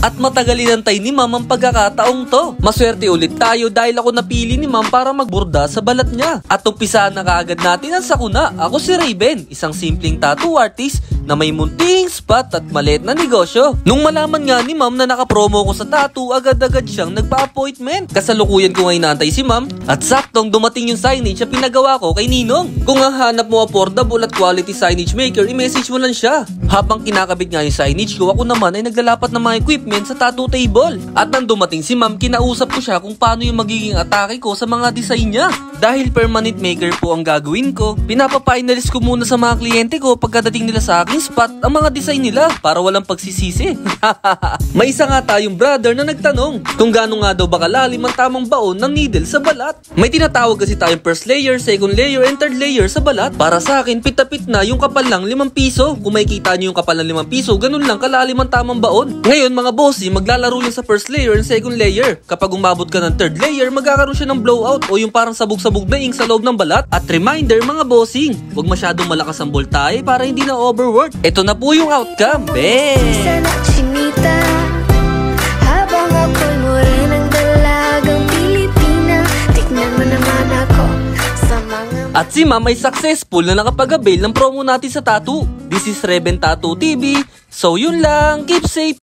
At matagal inantay ni ma'am ang pagkakataong to. Maswerte ulit tayo dahil ako napili ni ma'am para magborda sa balat niya. At umpisaan na kaagad natin ang sakuna. Ako si Raven, isang simpleng tattoo artist na may munting spot at maliit na negosyo. Nung malaman nga ni ma'am na nakapromo ko sa tattoo, agad-agad siyang nagpa-appointment. Kasalukuyan ko ngayon naantay si ma'am at saktong dumating yung signage na pinagawa ko kay Ninong. Kung ang hanap mo affordable at quality signage maker, i-message mo lang siya. Habang kinakabit nga yung signage ko, ako naman ay naglalapat ng mga equipment sa tattoo table. At nang dumating si ma'am, kinausap ko siya kung paano yung magiging atake ko sa mga design niya. Dahil permanent maker po ang gagawin ko, pinapa-finalist ko muna sa mga kliyente ko pagkadating nila sa aking spot ang mga design nila para walang pagsisisi. May isa nga tayong brother na nagtanong kung gaano nga daw ba kalalim ang tamang baon ng needle sa balat. May tinatawag kasi tayong first layer, second layer, and third layer sa balat. Para sa akin, pitapit na yung kapal lang 5 piso. Kung makikita nyo yung kapal ng 5 piso, ganun lang kalalim ang tamang baon. Ngayon mga bossy, maglalaro lang sa first layer and second layer. Kapag umabot ka ng third layer, magkakaroon siya ng blowout o yung parang sabog-sabog na ink sa loob ng balat. At reminder mga bossing, huwag masyadong malakas ang voltahe para hindi na overwork. Ito na po yung outcome. Bang! Habang ako'y morenang dalagang Pilipina, tignan mo naman ako sa mga... At si ma'am ay successful na nakapag-avail ng promo natin sa tattoo. This is Raven Tattoo TV. So yun lang, keep safe!